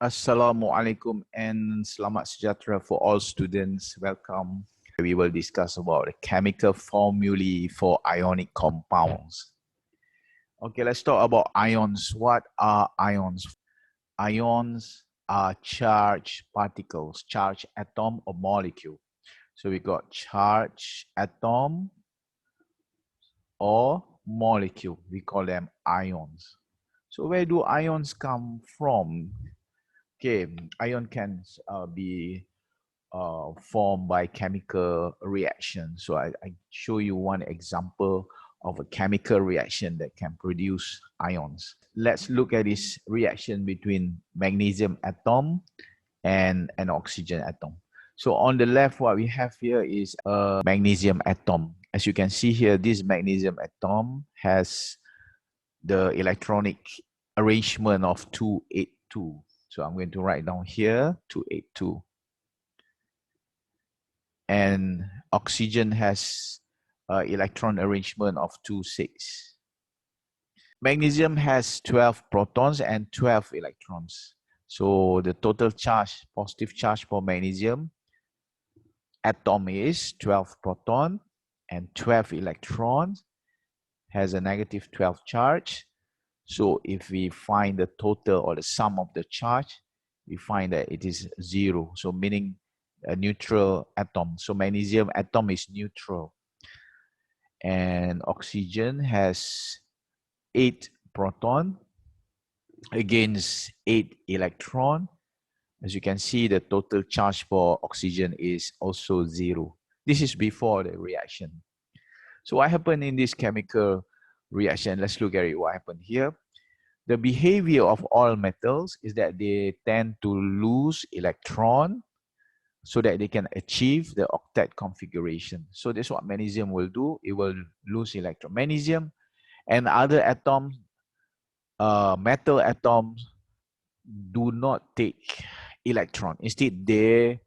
Assalamualaikum and selamat sejahtera for all students. Welcome. We will discuss about the chemical formulae for ionic compounds. Okay, let's talk about ions. What are ions? Ions are charged particles, charged atom or molecule. So we got charged atom or molecule. We call them ions. So where do ions come from? Okay, ion can be formed by chemical reaction. So I show you one example of a chemical reaction that can produce ions. Let's look at this reaction between magnesium atom and an oxygen atom. So on the left, what we have here is a magnesium atom. As you can see here, this magnesium atom has the electronic arrangement of 282. So I'm going to write down here 282. And oxygen has electron arrangement of 26. Magnesium has 12 protons and 12 electrons. So the total charge, positive charge for magnesium atom is 12 proton and 12 electrons, has a negative 12 charge. So if we find the total or the sum of the charge, we find that it is 0. So meaning a neutral atom. So magnesium atom is neutral. And oxygen has 8 proton against 8 electron. As you can see, the total charge for oxygen is also 0. This is before the reaction. So what happened in this chemical reaction? Let's look at it. What happened here? The behavior of all metals is that they tend to lose electron so that they can achieve the octet configuration. So that's what magnesium will do. It will lose electron. Magnesium and other atoms, metal atoms, do not take electron. Instead, they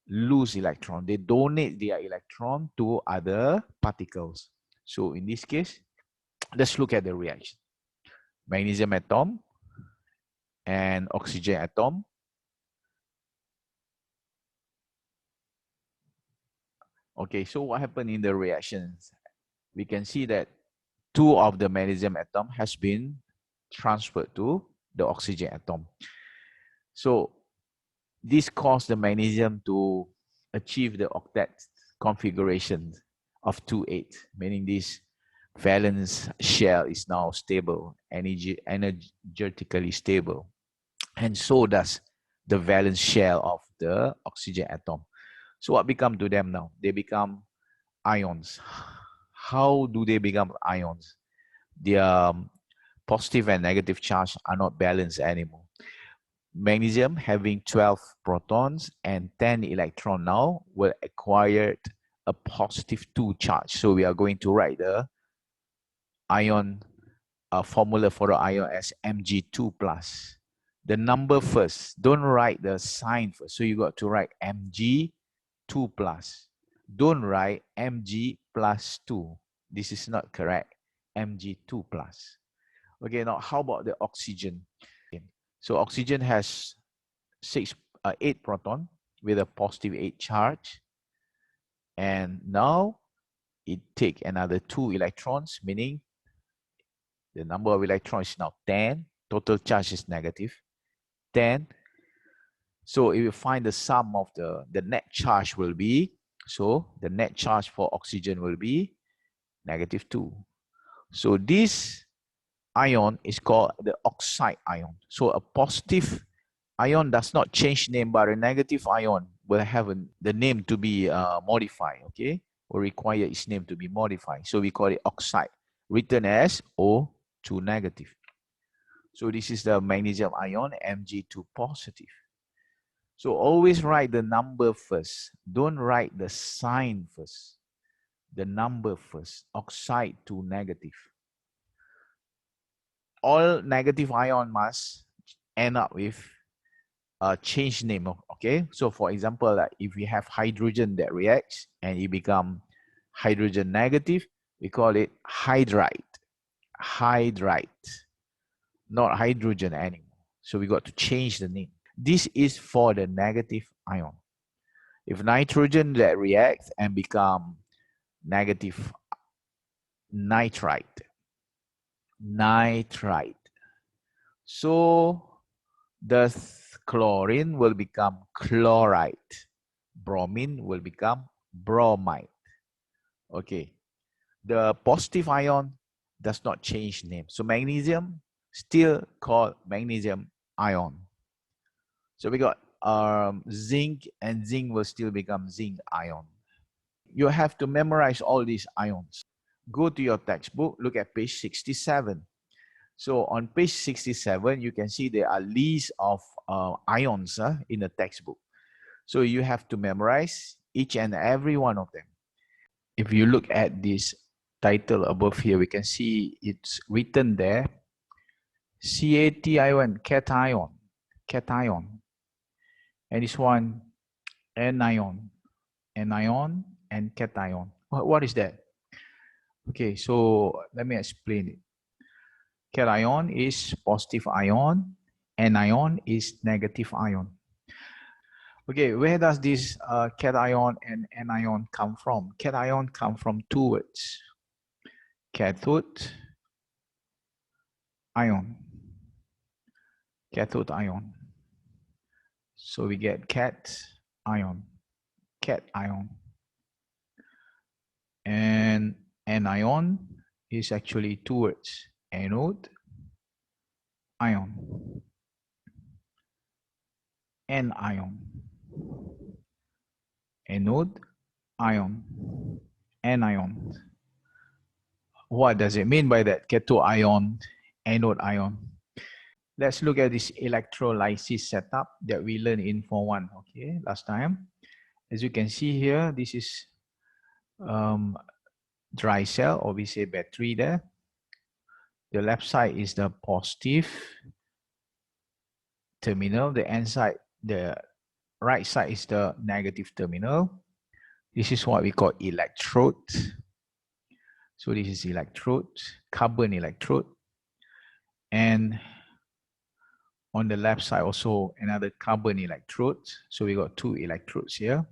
lose electron. They donate their electron to other particles. So in this case, let's look at the reaction. Magnesium atom and oxygen atom. Okay, so what happened in the reactions? We can see that 2 of the magnesium atom has been transferred to the oxygen atom. So this caused the magnesium to achieve the octet configuration of 2,8, meaning this valence shell is now stable, energetically stable. And so does the valence shell of the oxygen atom. So what become to them now? They become ions. How do they become ions? Their positive and negative charge are not balanced anymore. Magnesium having 12 protons and 10 electrons now will acquire a positive 2 charge. So we are going to write the ion formula for the ion as Mg2 plus. The number first, don't write the sign first. So you got to write Mg2 plus. Don't write Mg plus 2. This is not correct. Mg2 plus. Okay, now how about the oxygen? So oxygen has 8 proton with a positive 8 charge. And now it take another 2 electrons, meaning the number of electrons is now 10. Total charge is negative 10. So if you find the sum of the net charge will be, so the net charge for oxygen will be negative 2. So this ion is called the oxide ion. So a positive ion does not change name, but a negative ion will have the name to be modified, okay? Or require its name to be modified. So we call it oxide, written as O2 negative. So this is the magnesium ion, Mg2 positive. So always write the number first. Don't write the sign first. The number first. Oxide to negative. All negative ion must end up with a change name. Okay. So for example, like if we have hydrogen that reacts and it becomes hydrogen negative, we call it hydride. Hydride. Not hydrogen anymore. So we got to change the name. This is for the negative ion. If nitrogen that reacts and become negative nitrite, so the chlorine will become chloride, bromine will become bromide. Okay, the positive ion does not change name. So magnesium still called magnesium ion. So we got zinc, and zinc will still become zinc ion. You have to memorize all these ions. Go to your textbook, look at page 67. So on page 67, you can see there are lists of ions in the textbook. So you have to memorize each and every one of them. If you look at this title above here, we can see it's written there, cation, cation. And this one, anion, and cation. What is that? Okay, so let me explain it. Cation is positive ion, anion is negative ion. Okay, where does this cation and anion come from? Cation come from two words. Cathode ion. Cathode ion. So we get cat ion. And anion is actually two words. Anode ion. Anion. Anode ion. Anion. What does it mean by that? Cathode ion, anode ion. Let's look at this electrolysis setup that we learned in Form 1, okay, last time. As you can see here, this is dry cell, or we say battery there. The left side is the positive terminal, the right side is the negative terminal. This is what we call electrode. So this is electrode, carbon electrode. And on the left side also another carbon electrode. So we got two electrodes here.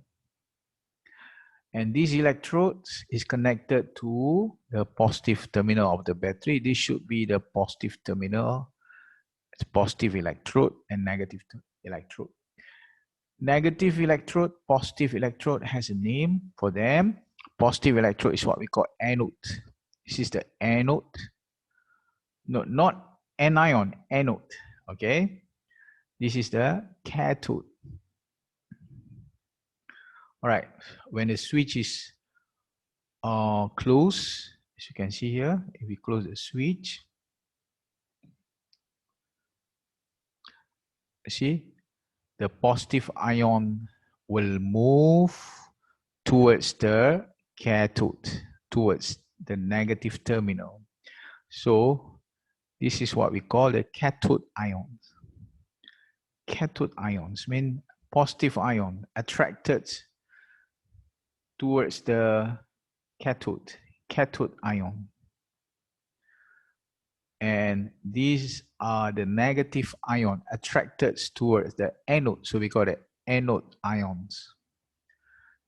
And this electrode is connected to the positive terminal of the battery. This should be the positive terminal. It's positive electrode and negative electrode. Negative electrode, positive electrode has a name for them. Positive electrode is what we call anode. This is the anode. No, not anion, anode. Okay. This is the cathode. All right. When the switch is closed, as you can see here, if we close the switch, see, the positive ion will move towards the cathode, towards the negative terminal. So this is what we call the cathode ions. Cathode ions mean positive ion attracted towards the cathode ion. And these are the negative ion attracted towards the anode. So we call it anode ions.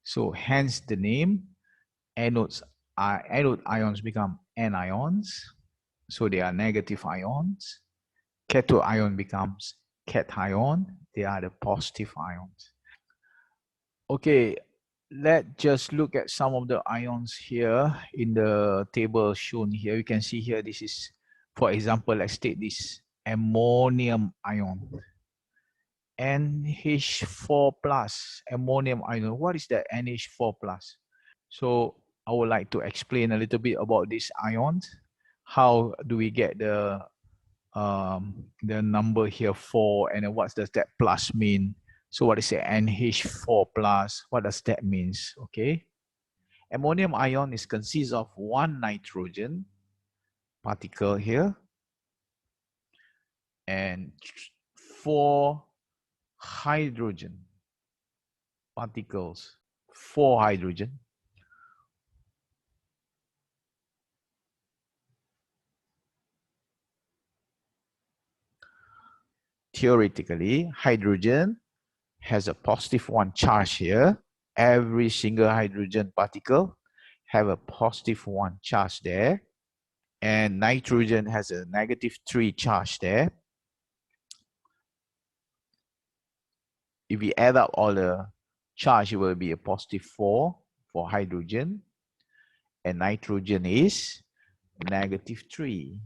So hence the name, anode ions become anions. So they are negative ions. Cathode ion becomes cation. They are the positive ions. Okay, let's just look at some of the ions here in the table shown here. You can see here, this is, for example, let's take this ammonium ion. NH4 plus, ammonium ion. What is that NH4 plus? So I would like to explain a little bit about these ions. How do we get the number here 4, and then what does that plus mean? So what is the NH4 plus? What does that mean? Okay. Ammonium ion is consists of one nitrogen particle here and 4 hydrogen particles. 4 hydrogen. theoretically, hydrogen has a positive 1 charge here. Every single hydrogen particle have a positive 1 charge there. And nitrogen has a negative 3 charge there. If we add up all the charge, it will be a positive 4 for hydrogen. And nitrogen is negative 3.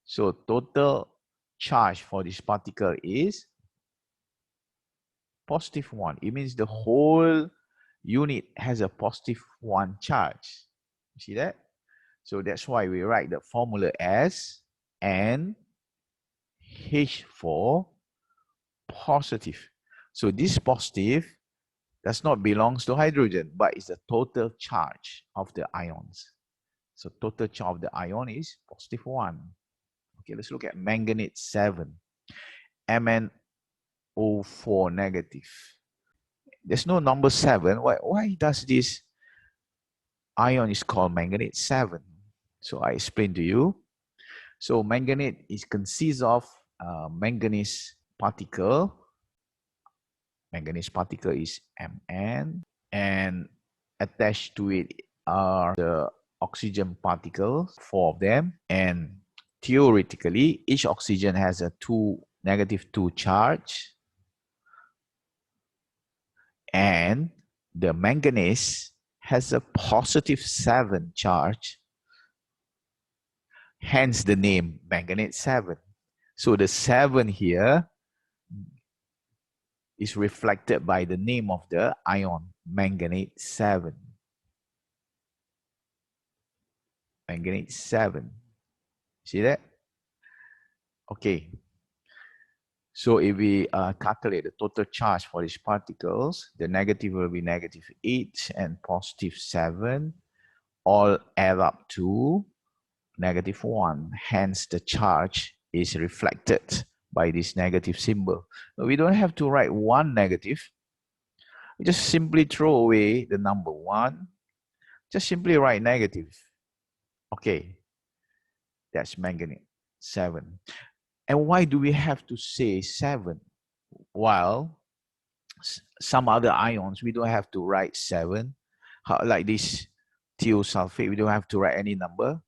So total charge for this particle is positive 1. It means the whole unit has a positive 1 charge. You see that? So that's why we write the formula as NH4 positive. So this positive does not belongs to hydrogen, but it's the total charge of the ions. So total charge of the ion is positive 1. Okay, let's look at manganate 7. MnO4 negative. There's no number 7. Why does this ion is called manganate 7? So I explain to you. So manganate consists of manganese particle. Manganese particle is Mn, and attached to it are the oxygen particles, 4 of them, and theoretically each oxygen has a negative 2 charge, and the manganese has a positive 7 charge, hence the name manganate 7. So the 7 here is reflected by the name of the ion, manganate 7. Manganate 7. See that? Okay. So if we calculate the total charge for these particles, the negative will be negative 8 and positive 7, all add up to negative 1. Hence, the charge is reflected by this negative symbol. We don't have to write 1 negative. We just simply throw away the number 1. Just simply write negative. Okay, that's manganate 7. And why do we have to say 7? While some other ions, we don't have to write 7. Like this thiosulfate, we don't have to write any number.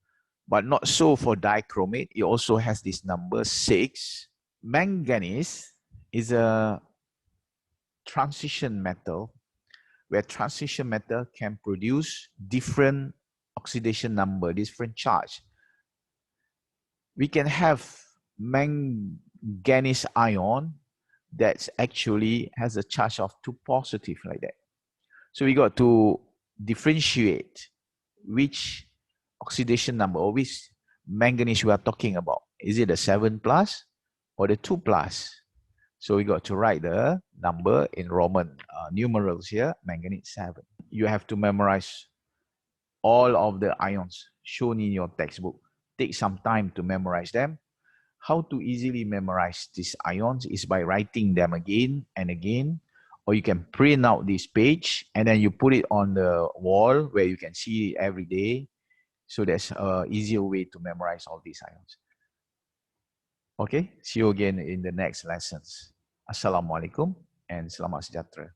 But not so for dichromate. It also has this number 6. Manganese is a transition metal, where transition metal can produce different oxidation number, different charge. We can have manganese ion that actually has a charge of 2 positive like that. So we got to differentiate which oxidation number or which manganese we are talking about. Is it the 7 plus or the 2 plus? So we got to write the number in Roman numerals here, manganate 7. You have to memorize all of the ions shown in your textbook. Take some time to memorize them. How to easily memorize these ions is by writing them again and again, or you can print out this page and then you put it on the wall where you can see it every day. So that's an easier way to memorize all these ions. Okay, see you again in the next lessons. Assalamualaikum and selamat sejahtera.